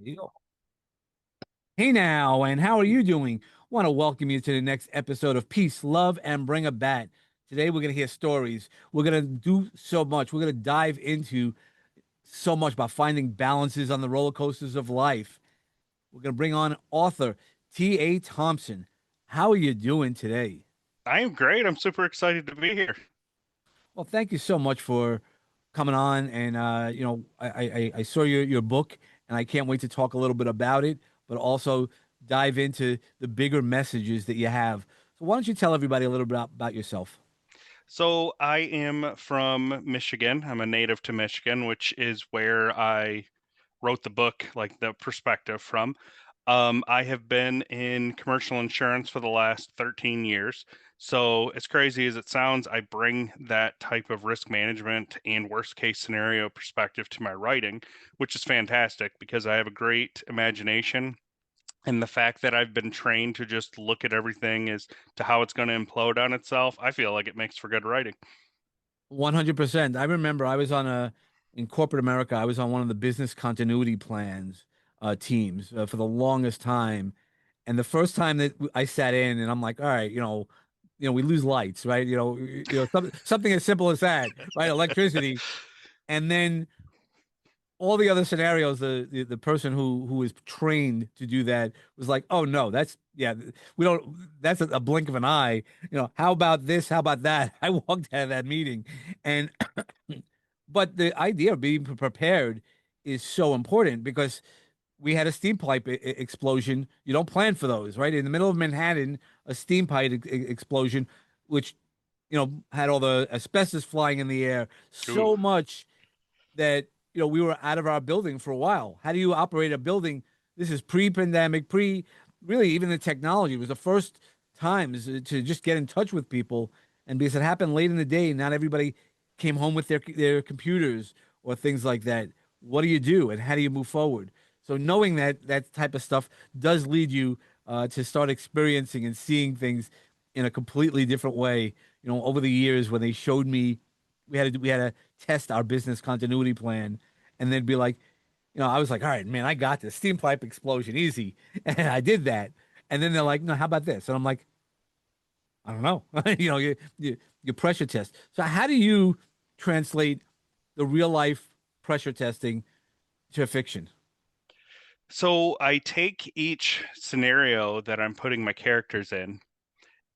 There you go. Hey now, and how are you doing? Want to welcome you to the next episode of Peace, Love, and Bring a Bat. Today we're going to hear stories. We're going to do so much. We're going to dive into so much about finding balances on the roller coasters of life. We're going to bring on author T.A. Thompson. How are you doing today? I am great. I'm super excited to be here. Well, thank you so much for coming on. And I saw your book, and I can't wait to talk a little bit about it, but also dive into the bigger messages that you have. So why don't you tell everybody a little bit about yourself? So, I am from Michigan. I'm a native to Michigan, which is where I wrote the book, like the perspective from. I have been in commercial insurance for the last 13 years. So, as crazy as it sounds, I bring that type of risk management and worst case scenario perspective to my writing, which is fantastic because I have a great imagination. And the fact that I've been trained to just look at everything as to how it's going to implode on itself, I feel like it makes for good writing. 100%. I remember I was in corporate America, I was on one of the business continuity plans teams for the longest time. And the first time that I sat in and I'm like, all right, we lose lights, right? Something as simple as that, right? Electricity. And then all the other scenarios, the person who is trained to do that was like, oh no, that's yeah, we don't. That's a blink of an eye. How about this? How about that? I walked out of that meeting, and but the idea of being prepared is so important because we had a steam pipe explosion. You don't plan for those, right? In the middle of Manhattan, a steam pipe explosion, which had all the asbestos flying in the air, Ooh. so much that we were out of our building for a while. How do you operate a building? This is pre-pandemic, pre really even the technology. It was the first times to just get in touch with people, and because it happened late in the day, not everybody came home with their computers or things like that. What do you do, and how do you move forward? So knowing that type of stuff does lead you to start experiencing and seeing things in a completely different way. Over the years when they showed me we had to test our business continuity plan, and then be like, I was like, all right, man, I got this steam pipe explosion, easy, and I did that. And then they're like, no, how about this? And I'm like, I don't know, you pressure test. So how do you translate the real life pressure testing to fiction? So I take each scenario that I'm putting my characters in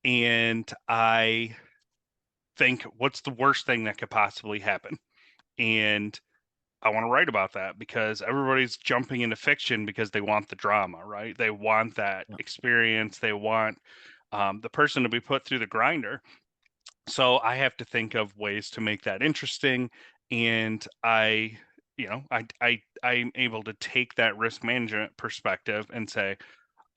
and I think, what's the worst thing that could possibly happen? And I want to write about that because everybody's jumping into fiction because they want the drama, right? They want that Yeah. experience. They want the person to be put through the grinder. So I have to think of ways to make that interesting, and I'm able to take that risk management perspective and say,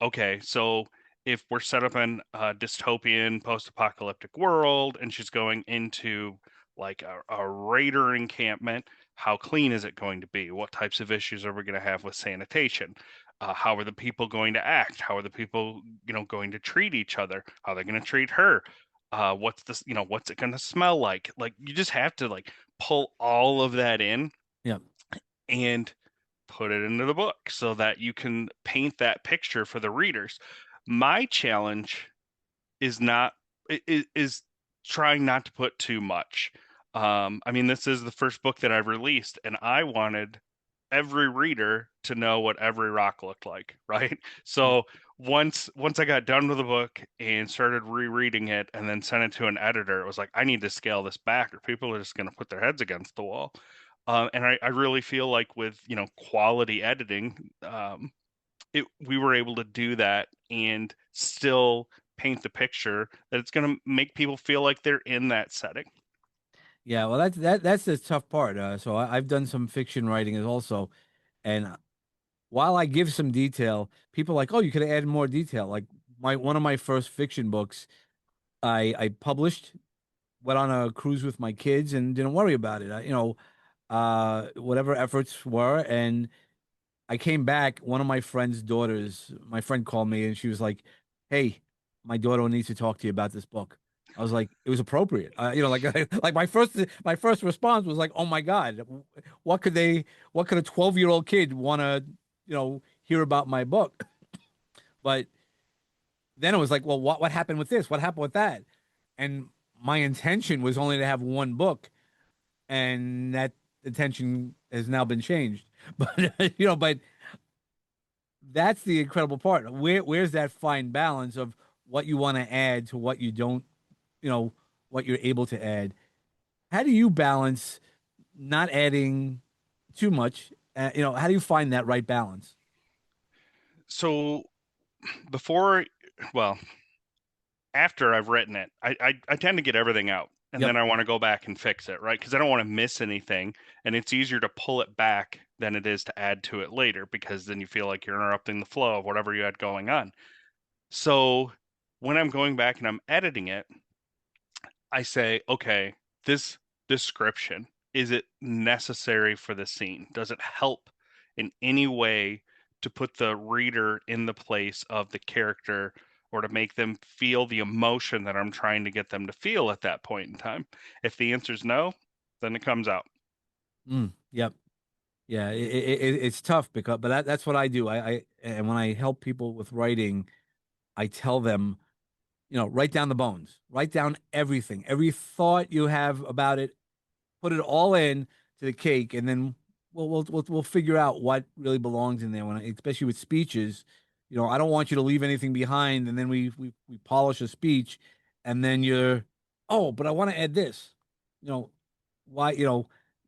okay, so if we're set up in a dystopian post-apocalyptic world and she's going into like a raider encampment, how clean is it going to be? What types of issues are we going to have with sanitation? How are the people going to act? How are the people, going to treat each other? How are they going to treat her? What's this, what's it going to smell like? Like you just have to like pull all of that in Yeah. and put it into the book so that you can paint that picture for the readers. My challenge is not is trying not to put too much. I mean, this is the first book that I've released, and I wanted every reader to know what every rock looked like, right? Yeah. So once I got done with the book and started rereading it and then sent it to an editor, it was like I need to scale this back or people are just going to put their heads against the wall. And I really feel like with quality editing, we were able to do that and still paint the picture that it's going to make people feel like they're in that setting. Yeah, well, that's the tough part. So I've done some fiction writing as also, and while I give some detail, people are like, oh, you could add more detail. Like my one of my first fiction books, I published, went on a cruise with my kids, and didn't worry about it. Whatever efforts were, and I came back. One of my friend's daughters, my friend called me, and she was like, "Hey, my daughter needs to talk to you about this book." I was like, it was appropriate. Like like my first response was like, "Oh my God, what could a 12-year-old kid want to?" hear about my book. But then it was like, well, what happened with this? What happened with that? And my intention was only to have one book, and that intention has now been changed. But that's the incredible part. Where's that fine balance of what you want to add to what you don't, you know, what you're able to add? How do you balance not adding too much? How do you find that right balance? So before, well, after I've written it, I tend to get everything out and Yep. then I want to go back and fix it, right? Because I don't want to miss anything. And it's easier to pull it back than it is to add to it later because then you feel like you're interrupting the flow of whatever you had going on. So when I'm going back and I'm editing it, I say, okay, this description, is it necessary for the scene? Does it help in any way to put the reader in the place of the character or to make them feel the emotion that I'm trying to get them to feel at that point in time? If the answer is no, then it comes out. Yep. Yeah. It's tough but that's what I do. And when I help people with writing, I tell them, write down the bones, write down everything, every thought you have about it, put it all in to the cake, and then we'll figure out what really belongs in there. Especially with speeches, I don't want you to leave anything behind, and then we polish a speech, and then oh, but I want to add this, you know, why,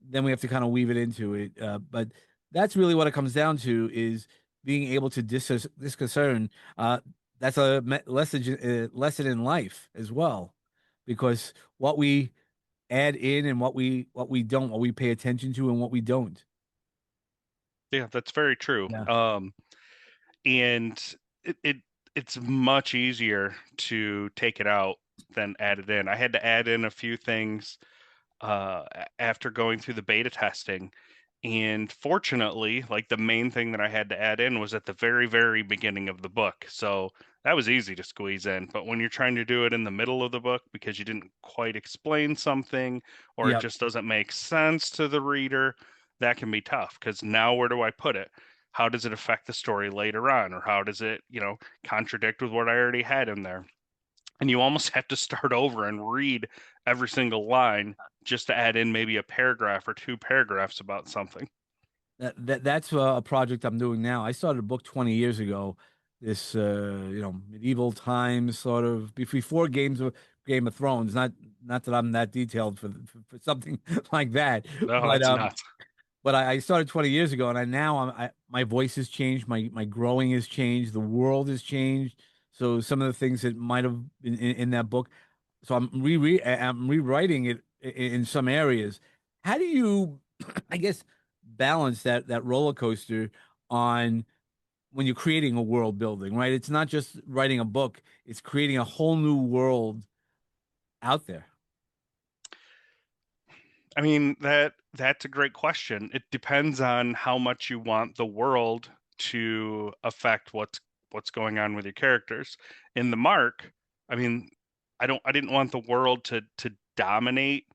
then we have to kind of weave it into it. But that's really what it comes down to is being able to discern. That's a lesson in life as well, because what we add in and what we don't, what we pay attention to and what we don't. Yeah, that's very true. Yeah. And it it's much easier to take it out than add it in. I had to add in a few things after going through the beta testing. And fortunately, like the main thing that I had to add in was at the very, very beginning of the book. So that was easy to squeeze in. But when you're trying to do it in the middle of the book because you didn't quite explain something or it Yep. just doesn't make sense to the reader, that can be tough because now where do I put it? How does it affect the story later on? Or how does it, contradict with what I already had in there? And you almost have to start over and read every single line just to add in maybe a paragraph or two paragraphs about something. That's a project I'm doing now. I started a book 20 years ago. This medieval times sort of before Game of Thrones. Not that I'm that detailed for something like that, No, but that's um, nuts. but I started 20 years ago, and my voice has changed, my growing has changed, the world has changed. So some of the things that might have been in that book, so I'm rewriting it in some areas. How do you, I guess, balance that roller coaster on when you're creating a world building, right? It's not just writing a book; it's creating a whole new world out there. I mean, that's a great question. It depends on how much you want the world to affect what's going on with your characters. In the Mark, I mean, I didn't want the world to dominate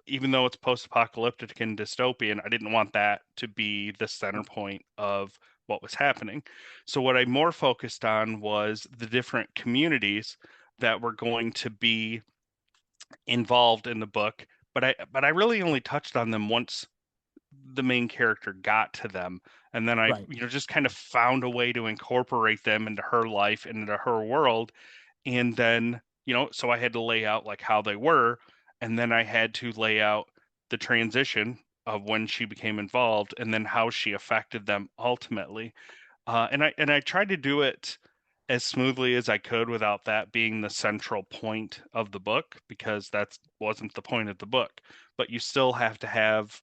even though it's post-apocalyptic and dystopian, I didn't want that to be the center point of what was happening. So what I more focused on was the different communities that were going to be involved in the book, but I really only touched on them once the main character got to them, and then I Right. just kind of found a way to incorporate them into her life and into her world, and then so I had to lay out like how they were, and then I had to lay out the transition of when she became involved and then how she affected them ultimately. And I tried to do it as smoothly as I could without that being the central point of the book because that wasn't the point of the book. But you still have to have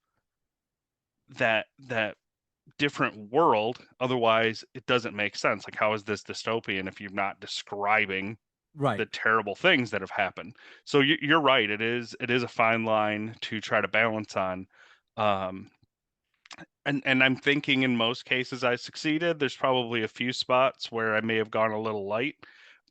that different world, otherwise it doesn't make sense. Like how is this dystopian if you're not describing the Right. terrible things that have happened? So you're right. It is a fine line to try to balance on. Um, and I'm thinking in most cases I succeeded. There's probably a few spots where I may have gone a little light,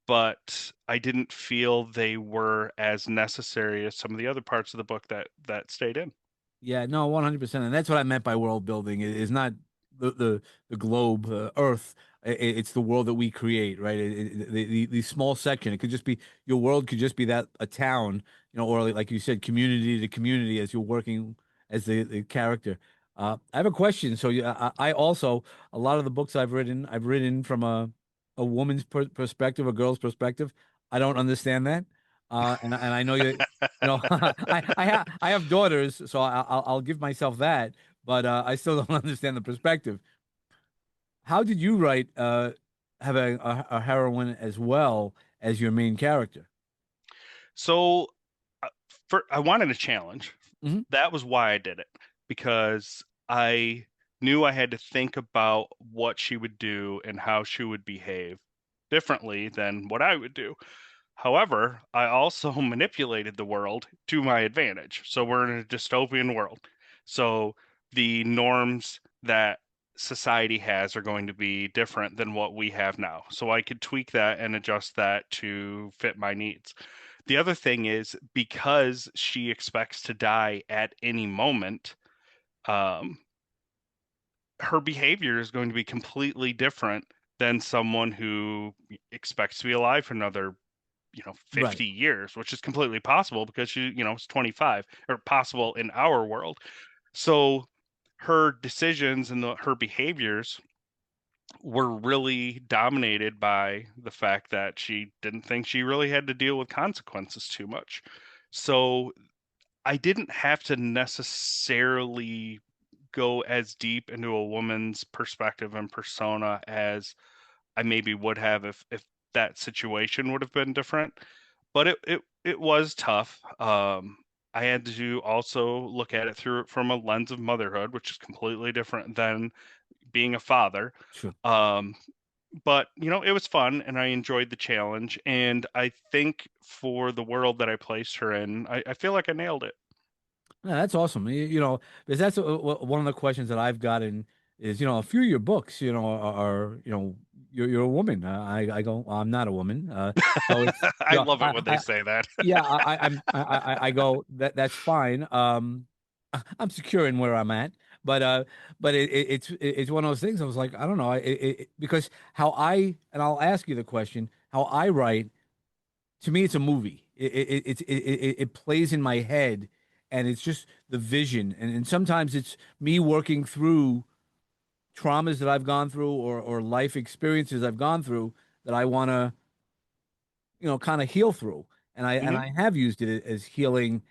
but I didn't feel they were as necessary as some of the other parts of the book that stayed in. Yeah, no, 100%. And that's what I meant by world building is not the globe, Earth. It's the world that we create, right? The small section. It could just be your world. Could just be that a town, or like you said, community to community as you're working as the character. I have a question. So I also a lot of the books I've written from a woman's perspective, a girl's perspective. I don't understand that, and I know you. I have daughters, so I'll give myself that, but I still don't understand the perspective. How did you write having a heroine as well as your main character? So uh, I wanted a challenge. Hmm. That was why I did it, because I knew I had to think about what she would do and how she would behave differently than what I would do. However, I also manipulated the world to my advantage. So we're in a dystopian world. So the norms that society has are going to be different than what we have now. So I could tweak that and adjust that to fit my needs. The other thing is, because she expects to die at any moment, um, her behavior is going to be completely different than someone who expects to be alive for another, Right. 50 years, which is completely possible because she, is 25, or possible in our world. So her decisions and her behaviors were really dominated by the fact that she didn't think she really had to deal with consequences too much. So I didn't have to necessarily go as deep into a woman's perspective and persona as I maybe would have if that situation would have been different. But it was tough. I had to also look at it through from a lens of motherhood, which is completely different than being a father. Sure. Um, but it was fun and I enjoyed the challenge. And I think for the world that I placed her in, I feel like I nailed it. Yeah, that's awesome. Because that's one of the questions that I've gotten is, a few of your books, you're a woman. I go, well, I'm not a woman. So it's, I love it when they say that. yeah, I go that's fine. I'm secure in where I'm at, but it's one of those things. I was like, I don't know, because and I'll ask you the question, how I write. To me, it's a movie. It plays in my head, and it's just the vision. And sometimes it's me working through traumas that I've gone through or life experiences I've gone through that I want to, kind of heal through. And Mhm. I have used it as healing.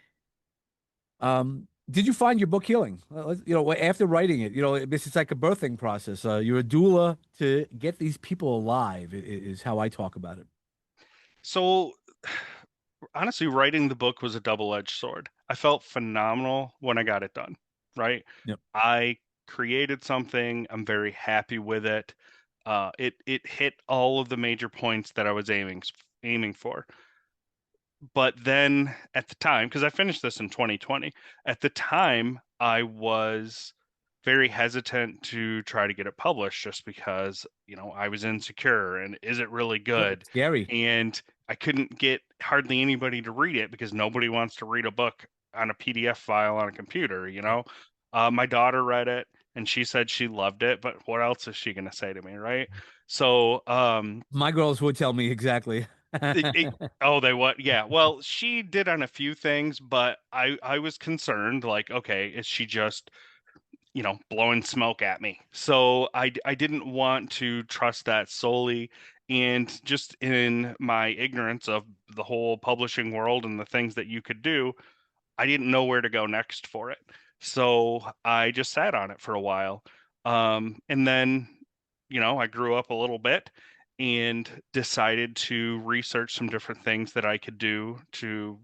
Did you find your book healing? After writing it, this is like a birthing process. You're a doula to get these people alive, is how I talk about it. So honestly, writing the book was a double-edged sword. I felt phenomenal when I got it done, right? Yep. I created something. I'm very happy with it. It hit all of the major points that I was aiming for. But then at the time, because I finished this in 2020, at the time I was very hesitant to try to get it published just because, I was insecure and is it really Yeah, good? it's scary. And I couldn't get hardly anybody to read it because nobody wants to read a book on a PDF file on a computer, you Yep. know? My daughter read it and she said she loved it, but what else is she going to say to me, right? So, My girls would tell me exactly. it, it, oh, they what? Yeah. Well, she did on a few things, but I was concerned. Like, okay, is she just blowing smoke at me? So I didn't want to trust that solely, and just in my ignorance of the whole publishing world and the things that you could do, I didn't know where to go next for it. So I just sat on it for a while. And then, I grew up a little bit and decided to research some different things that I could do to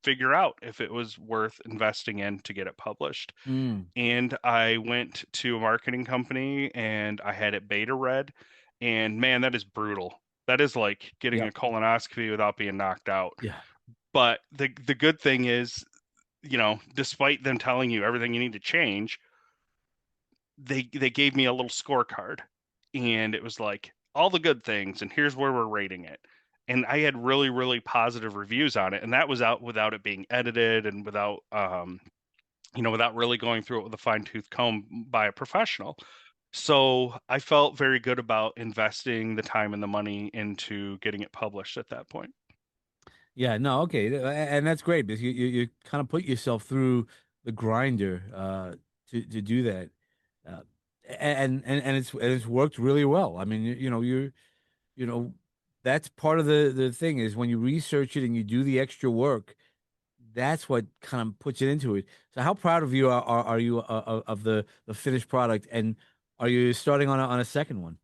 figure out if it was worth investing in to get it published. Mm, And I went to a marketing company and I had it beta read. And man, that is brutal. That is like getting yep. a colonoscopy without being knocked out. Yeah. But the good thing is, despite them telling you everything you need to change, they gave me a little scorecard, and it was like all the good things, and here's where we're rating it. And I had really, really positive reviews on it, and that was out without it being edited and without without really going through it with a fine tooth comb by a professional. So I felt very good about investing the time and the money into getting it published at that point. Yeah, no, okay, and that's great because you kind of put yourself through the grinder to do that, uh, and it's worked really well. I mean, you know that's part of the thing is when you research it and you do the extra work, that's what kind of puts it into it. So, how proud of you are you of the finished product, and are you starting on a second one?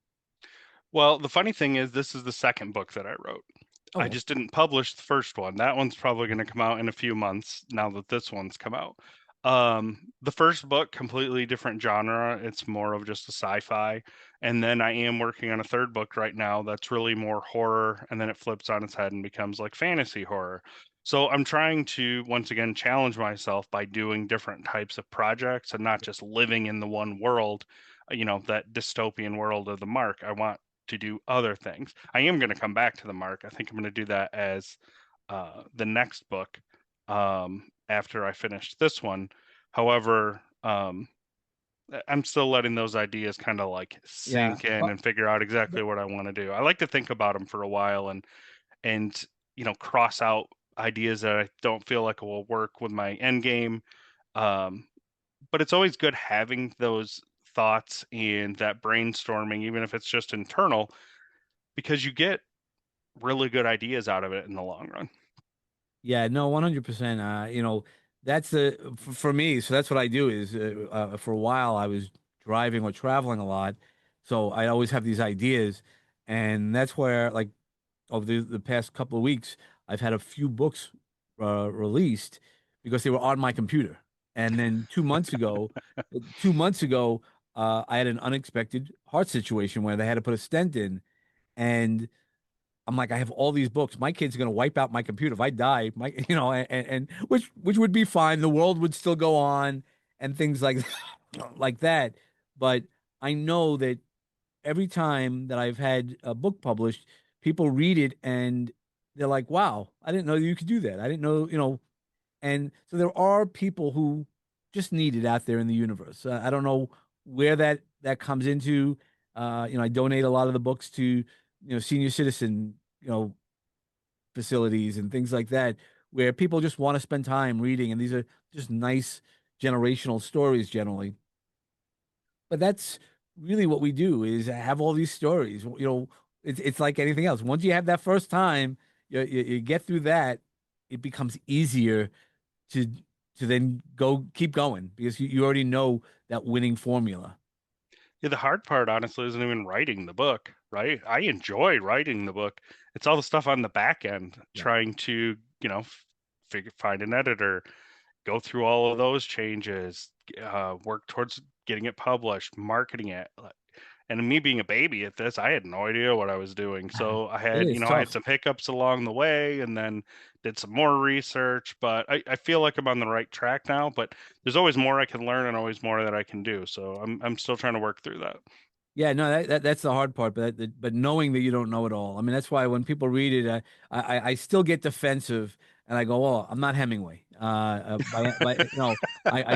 Well, the funny thing is, this is the second book that I wrote. I Oh, just didn't publish the first one. That one's probably going to come out in a few months now that this one's come out. The first book, completely different genre. It's more of just a sci-fi. And then I am working on a third book right now that's really more horror, and then it flips on its head and becomes like fantasy horror. So I'm trying to once again challenge myself by doing different types of projects and not just living in the one world, that dystopian world of the Mark. I want to do other things. I am going to come back to the Mark. I think I'm going to do that as the next book after I finish this one. However, I'm still letting those ideas kind of like yeah. sink in and figure out exactly what I want to do. I like to think about them for a while and cross out ideas that I don't feel like will work with my end game. Um, but it's always good having those thoughts and that brainstorming, even if it's just internal, because you get really good ideas out of it in the long run. Yeah, no, 100%. That's for me. So that's what I do is for a while I was driving or traveling a lot. So I always have these ideas. And that's where, like, over the past couple of weeks, I've had a few books released because they were on my computer. And then 2 months ago, I had an unexpected heart situation where they had to put a stent in. And I'm like, I have all these books. My kid's gonna wipe out my computer if I die. And which would be fine. The world would still go on and things like like that. But I know that every time that I've had a book published, people read it and they're like, "Wow, I didn't know you could do that. I didn't know." And so there are people who just need it out there in the universe. I don't know where that comes into. I donate a lot of the books to senior citizen facilities and things like that, where people just want to spend time reading, and these are just nice generational stories generally. But that's really what we do is have all these stories. It's like anything else. Once you have that first time, you get through that, it becomes easier to then keep going because you already know that winning formula. Yeah, the hard part, honestly, isn't even writing the book, right? I enjoy writing the book. It's all the stuff on the back end, Yeah. trying to, find an editor, go through all of those changes, work towards getting it published, marketing it. And me being a baby at this, I had no idea what I was doing. So I It had, is I had tough. some hiccups along the way and then did some more research, but I feel like I'm on the right track now, but there's always more I can learn and always more that I can do. So I'm still trying to work through that. Yeah, no, that's the hard part, but knowing that you don't know it all. I mean, that's why when people read it, I still get defensive, and I go, "Oh, I'm not Hemingway." I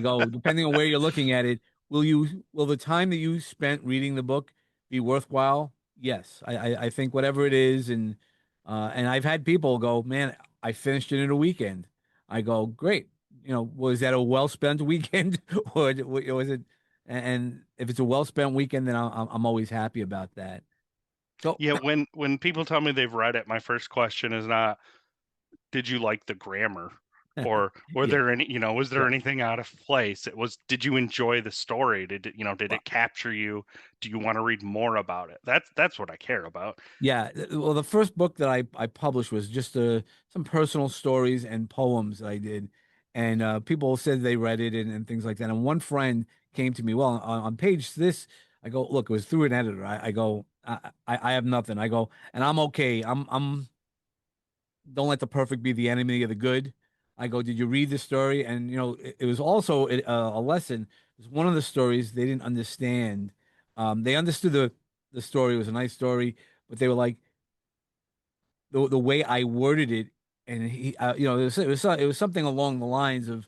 go, depending on where you're looking at it, will the time that you spent reading the book be worthwhile? Yes, I think whatever it is, and I've had people go, "Man, I finished it in a weekend." I go, "Great." Was that a well spent weekend, or was it? And if it's a well spent weekend, then I'm always happy about that. So Yeah, when people tell me they've read it, my first question is not, did you like the grammar? Or were yeah, there was there yeah. anything out of place? It was, did you enjoy the story? Did Well, it capture you? Do you want to read more about it? That's what I care about. yeah. Well, the first book that I published was just some personal stories and poems that I did, and people said they read it and things like that. And one friend came to me, well, on page this, I go, look, it was through an editor. I go, I have nothing. I go, and I'm okay. I'm don't let the perfect be the enemy of the good. I go, did you read the story? And it was also a lesson. It was one of the stories they didn't understand. They understood the story. It was a nice story, but they were like the way I worded it, and it was something along the lines of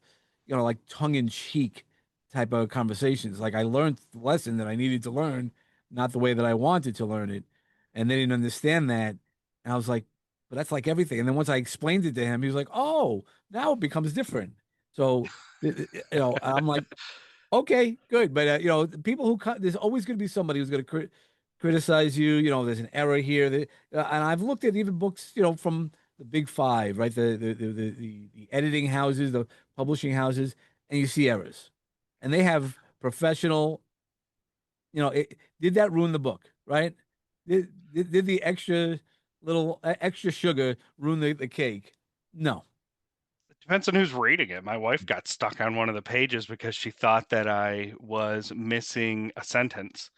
like tongue in cheek type of conversations. Like I learned the lesson that I needed to learn, not the way that I wanted to learn it. And they didn't understand that. And I was like, but that's like everything. And then once I explained it to him, he was like, oh, now it becomes different. So, I'm like, okay, good. But the people who there's always going to be somebody who's going to criticize you. There's an error here. And I've looked at even books, from the big five, right? The editing houses, the publishing houses, and you see errors, and they have professional. Did that ruin the book, right? Did the extra sugar ruin the cake? No. Depends on who's reading it. My wife got stuck on one of the pages because she thought that I was missing a sentence.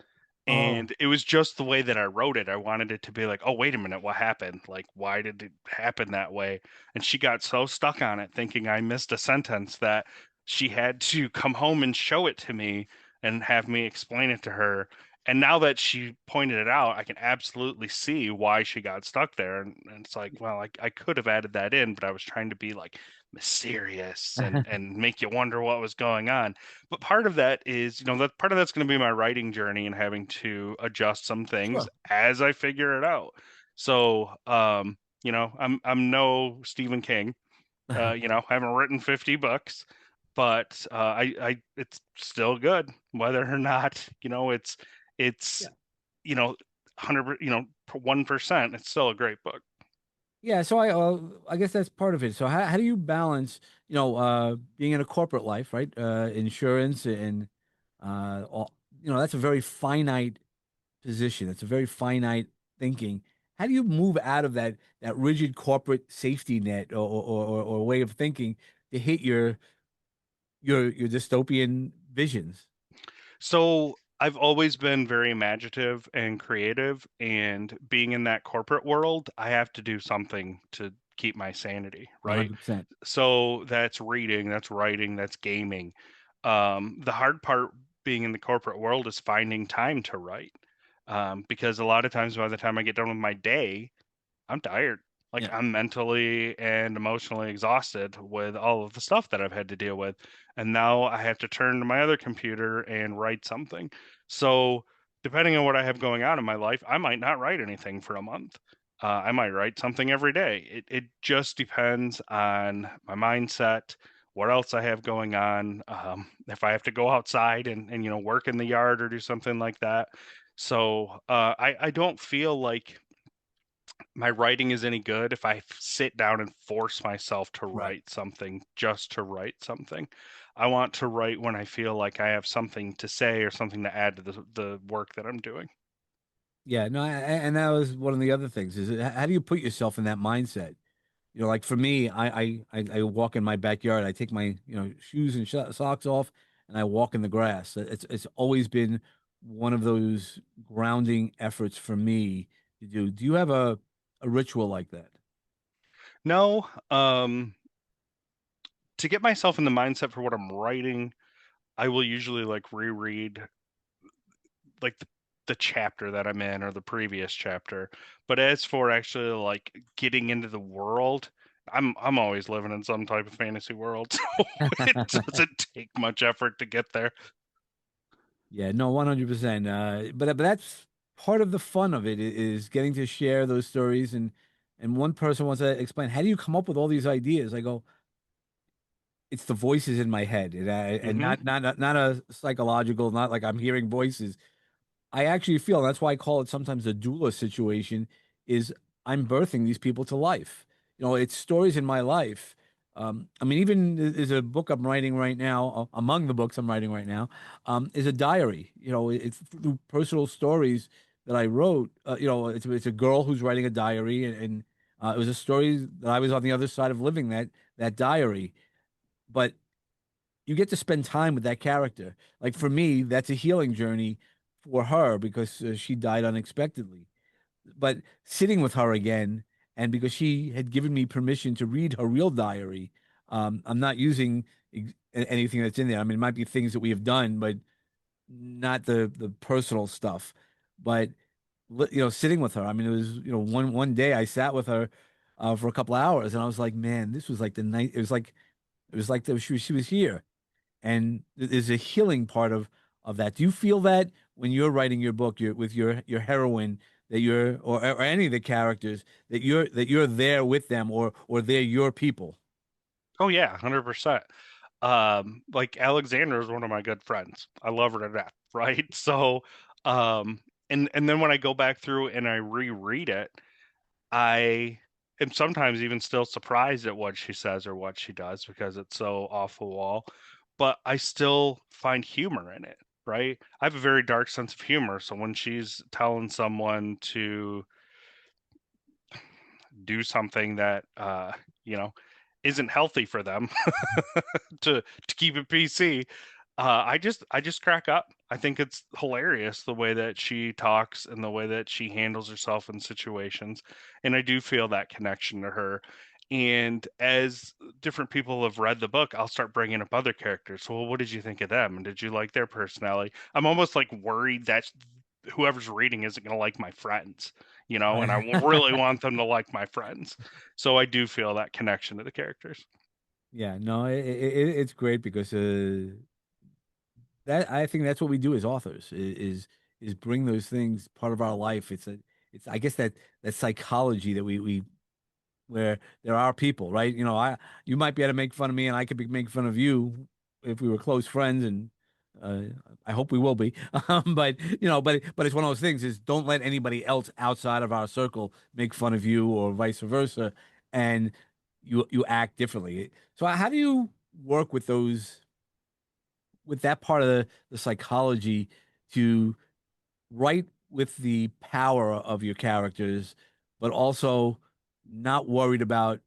Oh. And it was just the way that I wrote it. I wanted it to be like, oh, wait a minute, what happened? Like, why did it happen that way? And she got so stuck on it, thinking I missed a sentence, that she had to come home and show it to me and have me explain it to her. And now that she pointed it out, I can absolutely see why she got stuck there. And it's like, well, I could have added that in, but I was trying to be like mysterious and make you wonder what was going on. But part of that is, that part of that's going to be my writing journey and having to adjust some things Sure. as I figure it out. So, I'm no Stephen King. I haven't written 50 books, but it's still good, whether or not, it's, Yeah. you know, 100, 1%. It's still a great book. Yeah, so I guess that's part of it. So how do you balance, being in a corporate life, right? Insurance and all, that's a very finite position. It's a very finite thinking. How do you move out of that rigid corporate safety net or way of thinking to hit your dystopian visions? So I've always been very imaginative and creative, and being in that corporate world, I have to do something to keep my sanity, right? 100%. So that's reading, that's writing, that's gaming. The hard part being in the corporate world is finding time to write, because a lot of times by the time I get done with my day, I'm tired. Like Yeah. I'm mentally and emotionally exhausted with all of the stuff that I've had to deal with. And now I have to turn to my other computer and write something. So, depending on what I have going on in my life, I might not write anything for a month. I might write something every day. It just depends on my mindset, what else I have going on, if I have to go outside and work in the yard or do something like that. So I don't feel like my writing is any good if I sit down and force myself to Right. write something just to write something. I want to write when I feel like I have something to say or something to add to the work that I'm doing. Yeah, no, and that was one of the other things is how do you put yourself in that mindset? Like for me, I walk in my backyard. I take my shoes and sh socks off, and I walk in the grass. It's always been one of those grounding efforts for me to do. Do you have a ritual like that? No, to get myself in the mindset for what I'm writing, I will usually like reread like the chapter that I'm in or the previous chapter. But as for actually like getting into the world, I'm always living in some type of fantasy world, so it doesn't take much effort to get there. Yeah, no, 100%. But that's part of the fun of it is getting to share those stories and one person wants to explain, how do you come up with all these ideas? I go, it's the voices in my head and Hmm. not a psychological, not like I'm hearing voices. I actually feel, and that's why I call it sometimes a doula situation, is I'm birthing these people to life. It's stories in my life. I mean, even there's a book I'm writing right now, among the books I'm writing right now, is a diary. It's through personal stories that I wrote. It's a girl who's writing a diary, and it was a story that I was on the other side of living that diary. But you get to spend time with that character. Like for me, that's a healing journey for her because she died unexpectedly. But sitting with her again, and because she had given me permission to read her real diary, I'm not using anything that's in there. I mean, it might be things that we have done, but not the personal stuff. But sitting with her. I mean, it was one day I sat with her for a couple hours, and I was like, man, this was like the night. It was like she was here and there's a healing part of that. Do you feel that when you're writing your book, with your heroine, that you're or any of the characters, that you're there with them, or they're your people? Oh yeah, 100%. Like Alexandra is one of my good friends. I love her to death, right? So, um, and then when I go back through and I reread it, I am sometimes even still surprised at what she says or what she does because it's so off the wall, but I still find humor in it, right? I have a very dark sense of humor, so when she's telling someone to do something that you know isn't healthy for them to keep it PC. I just crack up. I think it's hilarious the way that she talks and the way that she handles herself in situations, and I do feel that connection to her. And as different people have read the book, I'll start bringing up other characters. So, well, what did you think of them? And did you like their personality? I'm almost like worried that whoever's reading isn't going to like my friends, and I Right. really want them to like my friends. So I do feel that connection to the characters. Yeah, no, it's great because that I think that's what we do as authors is bring those things part of our life. It's I guess that psychology that we where there are people, right? You might be able to make fun of me, and I could be making fun of you if we were close friends, and uh, I hope we will be. But but it's one of those things: is don't let anybody else outside of our circle make fun of you, or vice versa, and you act differently. So how do you work with with that part of the psychology to write with the power of your characters, but also not worried about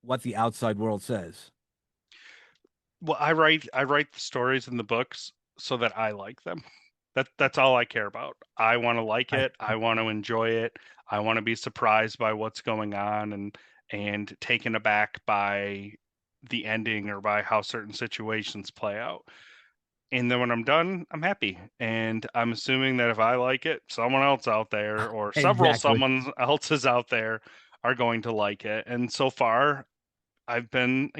what the outside world says? Well, I write the stories in the books so that I like them. That's all I care about. I want to like I, it. I want to enjoy it. I want to be surprised by what's going on and taken aback by the ending or by how certain situations play out. And then when I'm done, I'm happy. And I'm assuming that if I like it, someone else out there or several exactly. someone else's out there are going to like it. And so far, I've been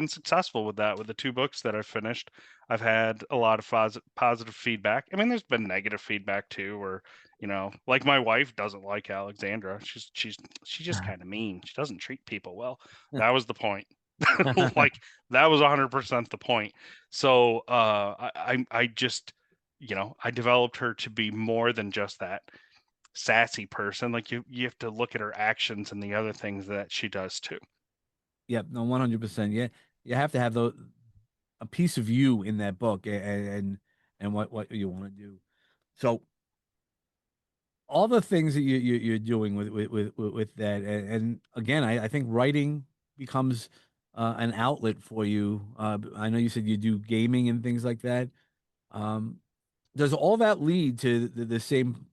successful with that with the two books that I've finished. I've had a lot of positive feedback. I mean, there's been negative feedback too, where, like my wife doesn't like Alexandra. She's just kind of mean. She doesn't treat people well. That was the point. Like that was 100% the point. So I just I developed her to be more than just that sassy person. Like you have to look at her actions and the other things that she does too. Yep, no, 100%. Yeah, you have to have a piece of you in that book, and what you want to do. So all the things that you're doing with that, and again, I think writing becomes an outlet for you. I know you said you do gaming and things like that. Um, does all that lead to the same?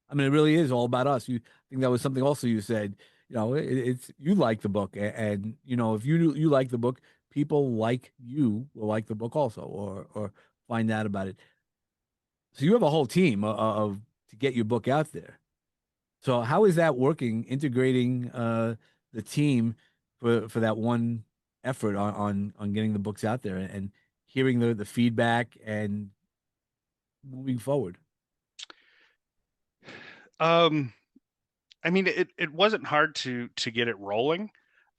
I mean, it really is all about us. I think that was something also you said. It's you like the book, and if you like the book, people like you will like the book also, or find out about it. So you have a whole team of to get your book out there. So how is that working, integrating the team for that one effort on getting the books out there, and hearing the feedback and moving forward? Um, I mean, it wasn't hard to get it rolling.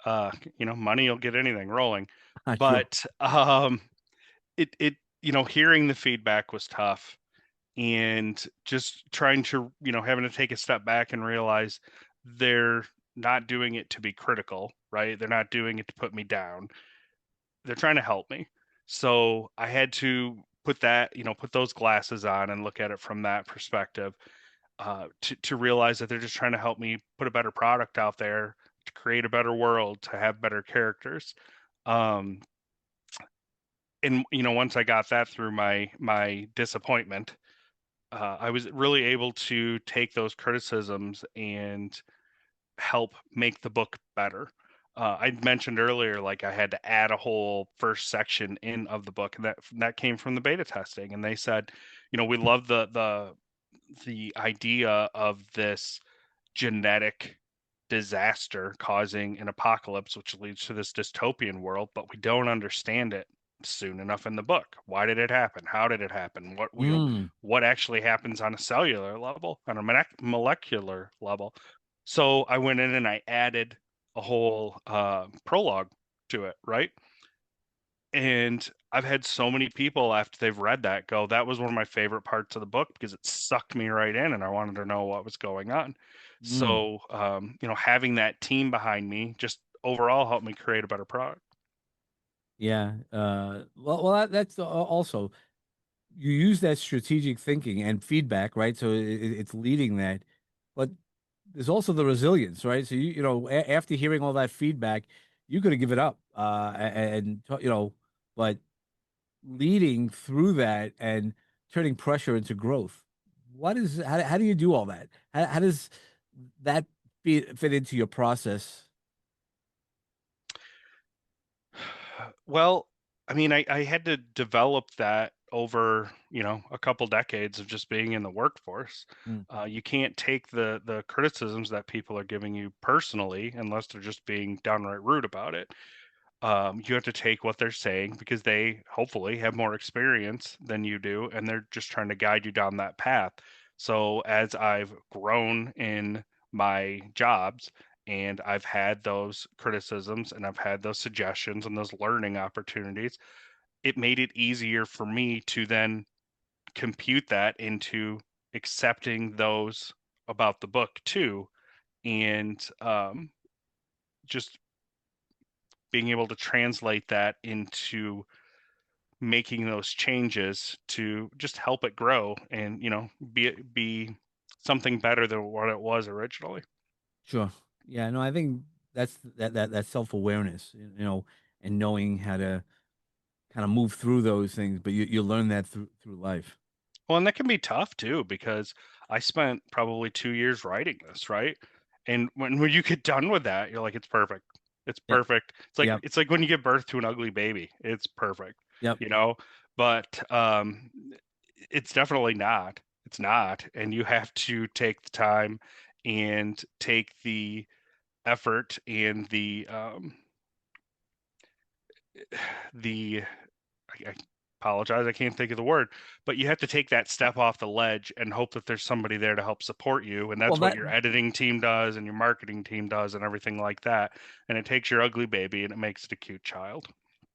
Money will get anything rolling, True. but it hearing the feedback was tough, and just trying to having to take a step back and realize they're not doing it to be critical, right? They're not doing it to put me down. They're trying to help me. So I had to put those glasses on and look at it from that perspective, to realize that they're just trying to help me put a better product out there, to create a better world, to have better characters. Um, and once I got that through my disappointment, I was really able to take those criticisms and help make the book better. I mentioned earlier, like I had to add a whole first section in of the book, and that came from the beta testing. And they said, we love the idea of this genetic disaster causing an apocalypse, which leads to this dystopian world, but we don't understand it soon enough in the book. Why did it happen? How did it happen? Mm. What actually happens on a cellular level, on a molecular level? So I went in and I added a whole prologue to it, right? And I've had so many people after they've read that go, that was one of my favorite parts of the book because it sucked me right in and I wanted to know what was going on. Mm. So, having that team behind me just overall helped me create a better product. Yeah. Well, that's also you use that strategic thinking and feedback, right? So it's leading that, but there's also the resilience, right? So after hearing all that feedback, you could have given up, but leading through that and turning pressure into growth. How do you do all that? How does that fit into your process? Well, I mean, I had to develop that over, a couple decades of just being in the workforce. Mm. You can't take the criticisms that people are giving you personally unless they're just being downright rude about it. You have to take what they're saying because they hopefully have more experience than you do, and they're just trying to guide you down that path. So as I've grown in my jobs and I've had those criticisms and I've had those suggestions and those learning opportunities, it made it easier for me to then compute that into accepting those about the book too, and just being able to translate that into making those changes to just help it grow and be something better than what it was originally. Sure. Yeah, no, I think that self-awareness, and knowing how to kind of move through those things, but you learn that through life. Well, and that can be tough too because I spent probably 2 years writing this, right? And when you get done with that, you're like, it's perfect. It's Yep. perfect. Yep. It's like when you give birth to an ugly baby. It's perfect, Yep. you know? But it's definitely not. It's not. And you have to take the time and take the effort and the I apologize, I can't think of the word, but you have to take that step off the ledge and hope that there's somebody there to help support you. And Well, that's what that your editing team does and your marketing team does and everything like that. And it takes your ugly baby and it makes it a cute child.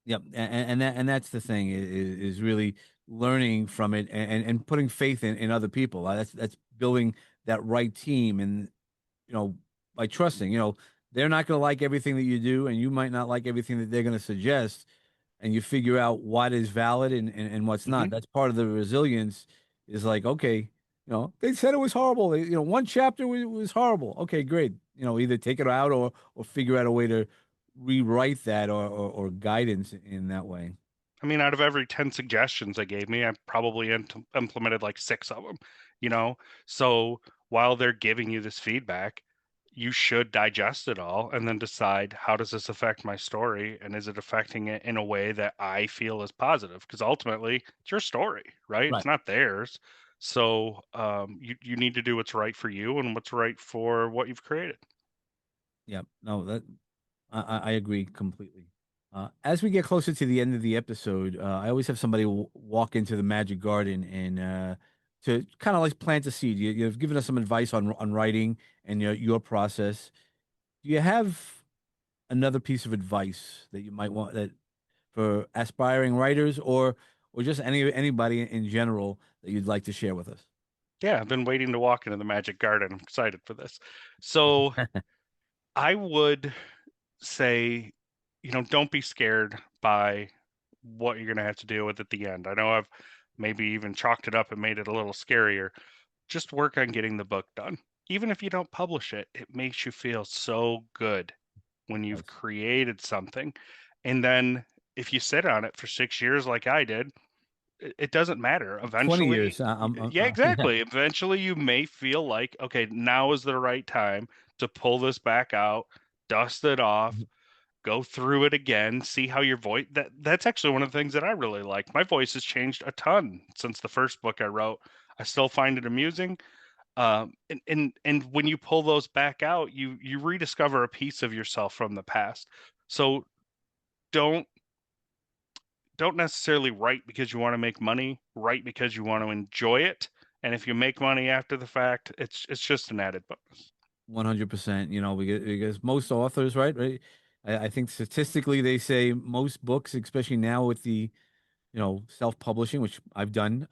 Yep, and that's the thing is really learning from it and putting faith in other people. That's building that right team, and you know by trusting. They're not going to like everything that you do, and you might not like everything that they're going to suggest, and you figure out what is valid and what's Hmm. not. That's part of the resilience. Is like, okay, they said it was horrible. One chapter was horrible. Okay, great. Either take it out or figure out a way to rewrite that or guidance in that way. I mean, out of every 10 suggestions they gave me, I probably implemented like six of them, you know? So while they're giving you this feedback, you should digest it all and then decide how does this affect my story and is it affecting it in a way that I feel is positive? Because ultimately, it's your story, right? It's Right. not theirs. So you need to do what's right for you and what's right for what you've created. Yeah. No, that I agree completely. As we get closer to the end of the episode, I always have somebody walk into the magic garden and to kind of like plant a seed. You've given us some advice on writing and your process. Do you have another piece of advice that you might want that for aspiring writers or just anybody in general that you'd like to share with us? Yeah, I've been waiting to walk into the magic garden. I'm excited for this. So I would say, don't be scared by what you're going to have to deal with at the end. I know I've maybe even chalked it up and made it a little scarier. Just work on getting the book done. Even if you don't publish it, it makes you feel so good when you've Yes. created something. And then if you sit on it for 6 years like I did, it doesn't matter. 20 Eventually, years. yeah, Yeah. exactly. Eventually, you may feel like, okay, now is the right time to pull this back out, dust it off, go through it again, see how your voice that's actually one of the things that I really like. My voice has changed a ton since the first book I wrote. I still find it amusing. And when you pull those back out, you rediscover a piece of yourself from the past. So don't don't necessarily write because you want to make money, write because you want to enjoy it. And if you make money after the fact, it's just an added bonus. 100%. You know, because most authors, right? I think statistically they say most books, especially now with the, self-publishing, which I've done,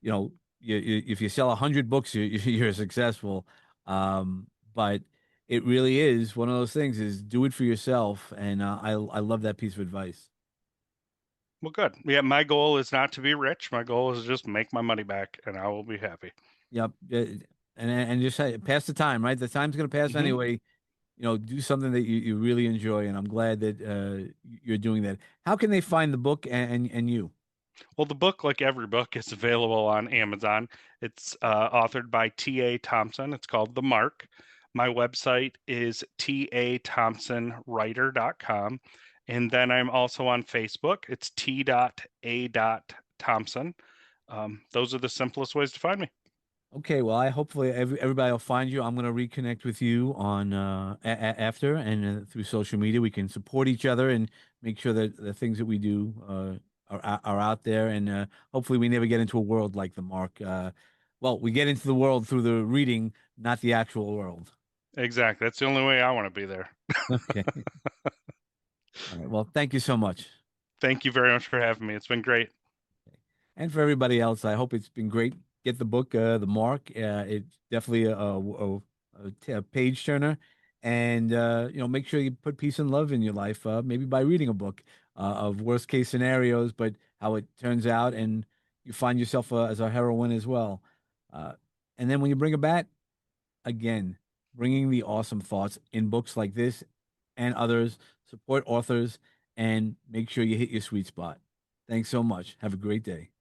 you know, if you sell 100 books, you're successful. But it really is one of those things is do it for yourself. And I love that piece of advice. Well, good. Yeah, my goal is not to be rich. My goal is just make my money back, and I will be happy. Yep. And just pass the time, right? The time's going to pass Hmm. anyway. Do something that you really enjoy, and I'm glad that you're doing that. How can they find the book and you? Well, the book, like every book, is available on Amazon. It's authored by T.A. Thompson. It's called The Mark. My website is tathompsonwriter.com. And then I'm also on Facebook. It's T.A. Thompson. Those are the simplest ways to find me. Okay, well, I hopefully everybody will find you. I'm going to reconnect with you on after and through social media. We can support each other and make sure that the things that we do are out there. And hopefully, we never get into a world like the Mark. Well, we get into the world through the reading, not the actual world. Exactly. That's the only way I want to be there. Okay. All right. Well, thank you so much. Thank you very much for having me. It's been great. And for everybody else, I hope it's been great. Get the book, The Mark. It's definitely a page turner. And, make sure you put peace and love in your life, maybe by reading a book of worst case scenarios, but how it turns out. And you find yourself as a heroine as well. Uh, and then when you bring it back, again, bringing the awesome thoughts in books like this and others, support authors, and make sure you hit your sweet spot. Thanks so much. Have a great day.